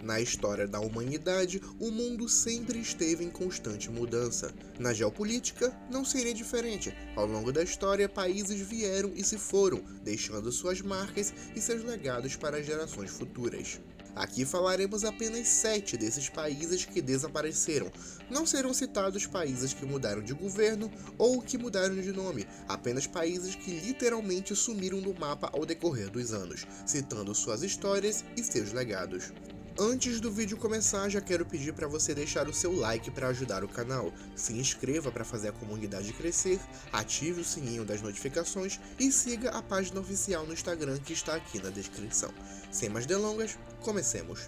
Na história da humanidade, o mundo sempre esteve em constante mudança. Na geopolítica, não seria diferente. Ao longo da história, países vieram e se foram, deixando suas marcas e seus legados para as gerações futuras. Aqui falaremos apenas 7 desses países que desapareceram. Não serão citados países que mudaram de governo ou que mudaram de nome, apenas países que literalmente sumiram do mapa ao decorrer dos anos, citando suas histórias e seus legados. Antes do vídeo começar, já quero pedir para você deixar o seu like para ajudar o canal, se inscreva para fazer a comunidade crescer, ative o sininho das notificações e siga a página oficial no Instagram que está aqui na descrição. Sem mais delongas, comecemos!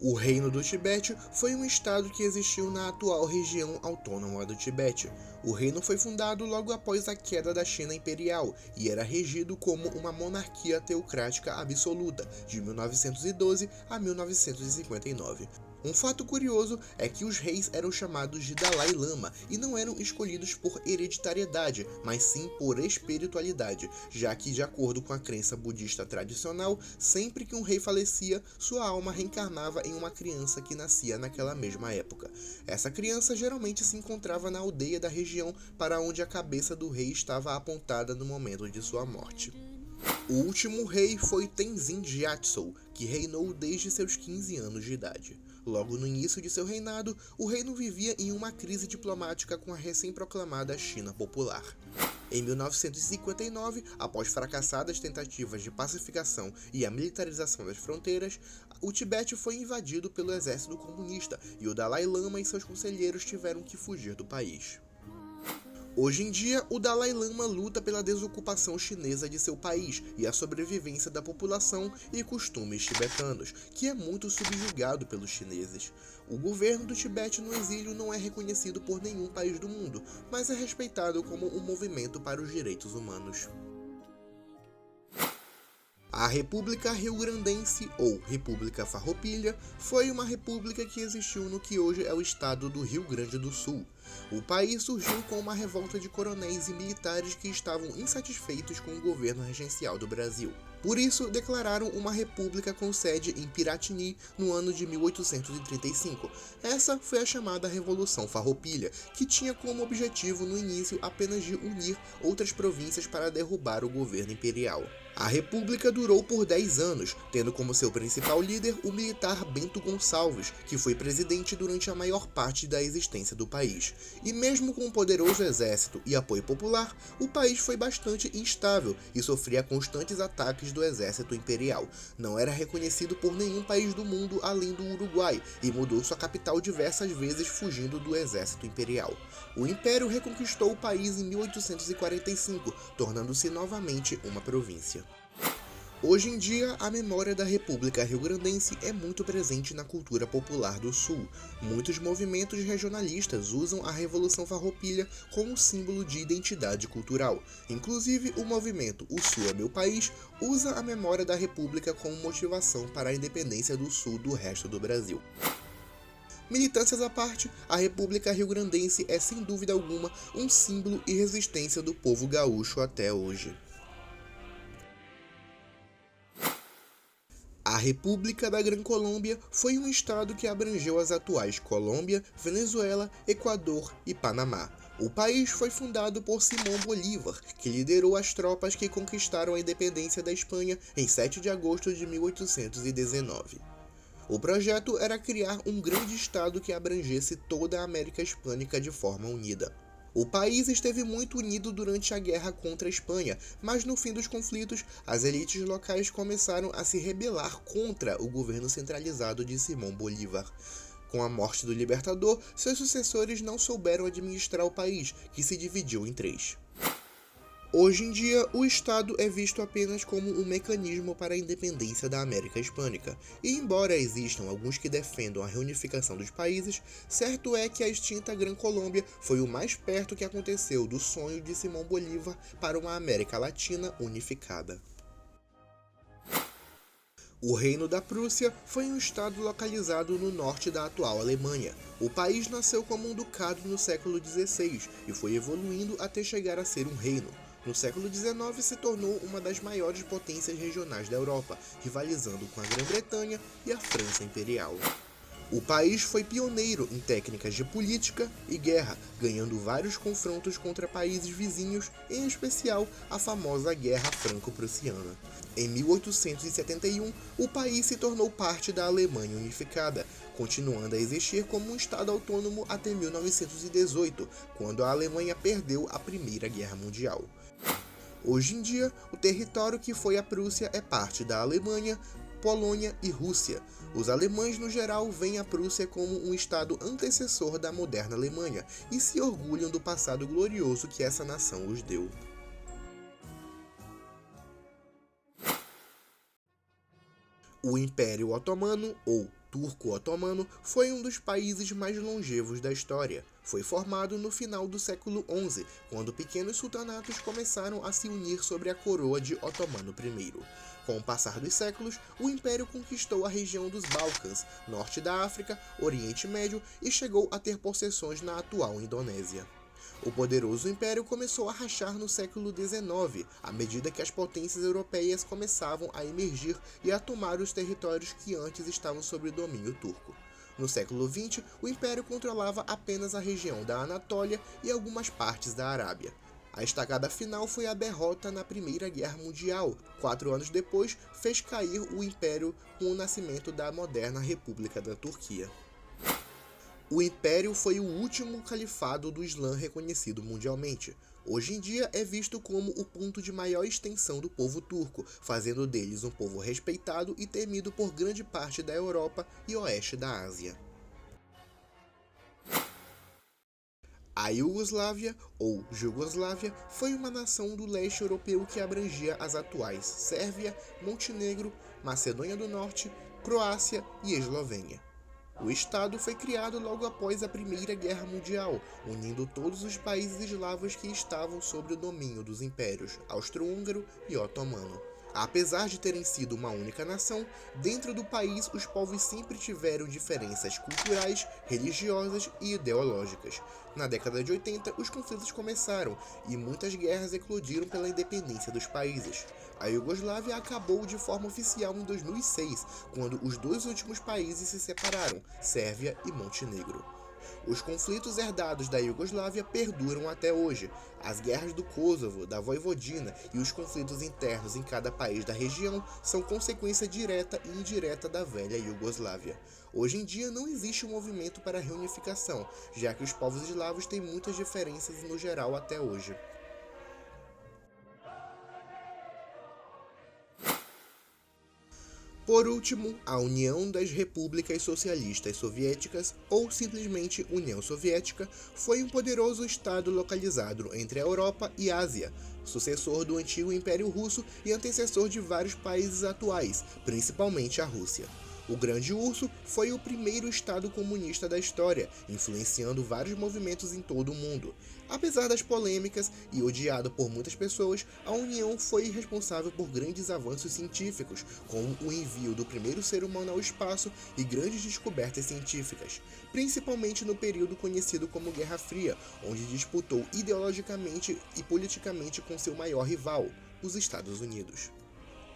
O Reino do Tibete foi um estado que existiu na atual região autônoma do Tibete. O reino foi fundado logo após a queda da China imperial e era regido como uma monarquia teocrática absoluta, de 1912 a 1959. Um fato curioso é que os reis eram chamados de Dalai Lama e não eram escolhidos por hereditariedade, mas sim por espiritualidade, já que, de acordo com a crença budista tradicional, sempre que um rei falecia, sua alma reencarnava em uma criança que nascia naquela mesma época. Essa criança geralmente se encontrava na aldeia da região para onde a cabeça do rei estava apontada no momento de sua morte. O último rei foi Tenzin Gyatso, que reinou desde seus 15 anos de idade. Logo no início de seu reinado, o reino vivia em uma crise diplomática com a recém-proclamada China Popular. Em 1959, após fracassadas tentativas de pacificação e a militarização das fronteiras, o Tibete foi invadido pelo exército comunista e o Dalai Lama e seus conselheiros tiveram que fugir do país. Hoje em dia, o Dalai Lama luta pela desocupação chinesa de seu país e a sobrevivência da população e costumes tibetanos, que é muito subjugado pelos chineses. O governo do Tibete no exílio não é reconhecido por nenhum país do mundo, mas é respeitado como um movimento para os direitos humanos. A República Rio-Grandense, ou República Farroupilha, foi uma república que existiu no que hoje é o estado do Rio Grande do Sul. O país surgiu com uma revolta de coronéis e militares que estavam insatisfeitos com o governo regencial do Brasil. Por isso, declararam uma república com sede em Piratini no ano de 1835. Essa foi a chamada Revolução Farroupilha, que tinha como objetivo no início apenas de unir outras províncias para derrubar o governo imperial. A república durou por 10 anos, tendo como seu principal líder o militar Bento Gonçalves, que foi presidente durante a maior parte da existência do país. E mesmo com um poderoso exército e apoio popular, o país foi bastante instável e sofria constantes ataques do exército imperial. Não era reconhecido por nenhum país do mundo além do Uruguai e mudou sua capital diversas vezes fugindo do exército imperial. O império reconquistou o país em 1845, tornando-se novamente uma província. Hoje em dia, a memória da República Rio-Grandense é muito presente na cultura popular do Sul. Muitos movimentos regionalistas usam a Revolução Farroupilha como símbolo de identidade cultural. Inclusive, o movimento O Sul é Meu País usa a memória da República como motivação para a independência do Sul do resto do Brasil. Militâncias à parte, a República Rio-Grandense é sem dúvida alguma um símbolo e resistência do povo gaúcho até hoje. A República da Gran Colômbia foi um estado que abrangeu as atuais Colômbia, Venezuela, Equador e Panamá. O país foi fundado por Simón Bolívar, que liderou as tropas que conquistaram a independência da Espanha em 7 de agosto de 1819. O projeto era criar um grande estado que abrangesse toda a América Hispânica de forma unida. O país esteve muito unido durante a guerra contra a Espanha, mas no fim dos conflitos, as elites locais começaram a se rebelar contra o governo centralizado de Simón Bolívar. Com a morte do libertador, seus sucessores não souberam administrar o país, que se dividiu em 3. Hoje em dia, o Estado é visto apenas como um mecanismo para a independência da América Hispânica, e embora existam alguns que defendam a reunificação dos países, certo é que a extinta Gran Colômbia foi o mais perto que aconteceu do sonho de Simón Bolívar para uma América Latina unificada. O Reino da Prússia foi um estado localizado no norte da atual Alemanha. O país nasceu como um ducado no século XVI e foi evoluindo até chegar a ser um reino. No século XIX se tornou uma das maiores potências regionais da Europa, rivalizando com a Grã-Bretanha e a França Imperial. O país foi pioneiro em técnicas de política e guerra, ganhando vários confrontos contra países vizinhos, em especial a famosa Guerra Franco-Prussiana. Em 1871, o país se tornou parte da Alemanha Unificada, continuando a existir como um estado autônomo até 1918, quando a Alemanha perdeu a Primeira Guerra Mundial. Hoje em dia, o território que foi a Prússia é parte da Alemanha, Polônia e Rússia. Os alemães, no geral, veem a Prússia como um estado antecessor da moderna Alemanha e se orgulham do passado glorioso que essa nação os deu. O Império Otomano, ou Turco-Otomano, foi um dos países mais longevos da história. Foi formado no final do século XI, quando pequenos sultanatos começaram a se unir sobre a coroa de Otomano I. Com o passar dos séculos, o Império conquistou a região dos Balcãs, norte da África, Oriente Médio e chegou a ter possessões na atual Indonésia. O poderoso império começou a rachar no século XIX, à medida que as potências europeias começavam a emergir e a tomar os territórios que antes estavam sob domínio turco. No século XX, o império controlava apenas a região da Anatólia e algumas partes da Arábia. A estacada final foi a derrota na Primeira Guerra Mundial. 4 anos depois, fez cair o império com o nascimento da moderna República da Turquia. O Império foi o último califado do Islã reconhecido mundialmente. Hoje em dia é visto como o ponto de maior extensão do povo turco, fazendo deles um povo respeitado e temido por grande parte da Europa e oeste da Ásia. A Iugoslávia, ou Jugoslávia, foi uma nação do leste europeu que abrangia as atuais Sérvia, Montenegro, Macedônia do Norte, Croácia e Eslovênia. O estado foi criado logo após a Primeira Guerra Mundial, unindo todos os países eslavos que estavam sob o domínio dos impérios austro-húngaro e otomano. Apesar de terem sido uma única nação, dentro do país os povos sempre tiveram diferenças culturais, religiosas e ideológicas. Na década de 80, os conflitos começaram e muitas guerras eclodiram pela independência dos países. A Iugoslávia acabou de forma oficial em 2006, quando os dois últimos países se separaram, Sérvia e Montenegro. Os conflitos herdados da Iugoslávia perduram até hoje. As guerras do Kosovo, da Voivodina e os conflitos internos em cada país da região são consequência direta e indireta da velha Iugoslávia. Hoje em dia não existe um movimento para a reunificação, já que os povos eslavos têm muitas diferenças no geral até hoje. Por último, a União das Repúblicas Socialistas Soviéticas, ou simplesmente União Soviética, foi um poderoso estado localizado entre a Europa e a Ásia, sucessor do antigo Império Russo e antecessor de vários países atuais, principalmente a Rússia. O Grande Urso foi o primeiro estado comunista da história, influenciando vários movimentos em todo o mundo. Apesar das polêmicas e odiado por muitas pessoas, a União foi responsável por grandes avanços científicos, como o envio do primeiro ser humano ao espaço e grandes descobertas científicas, principalmente no período conhecido como Guerra Fria, onde disputou ideologicamente e politicamente com seu maior rival, os Estados Unidos.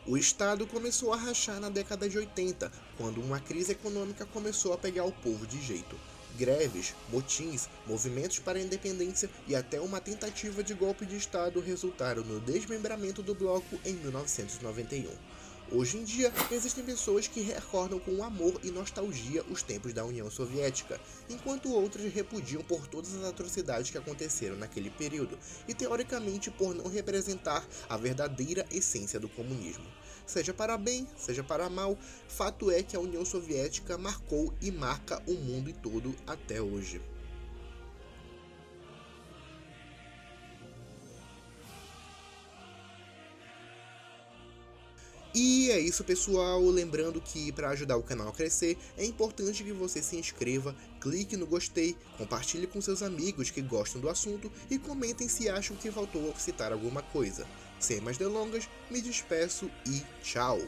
O Estado começou a rachar na década de 80, quando uma crise econômica começou a pegar o povo de jeito. Greves, motins, movimentos para a independência e até uma tentativa de golpe de Estado resultaram no desmembramento do bloco em 1991. Hoje em dia, existem pessoas que recordam com amor e nostalgia os tempos da União Soviética, enquanto outras repudiam por todas as atrocidades que aconteceram naquele período e, teoricamente, por não representar a verdadeira essência do comunismo. Seja para bem, seja para mal, fato é que a União Soviética marcou e marca o mundo todo até hoje. E é isso, pessoal. Lembrando que para ajudar o canal a crescer, é importante que você se inscreva, clique no gostei, compartilhe com seus amigos que gostam do assunto e comentem se acham que faltou citar alguma coisa. Sem mais delongas, me despeço e tchau!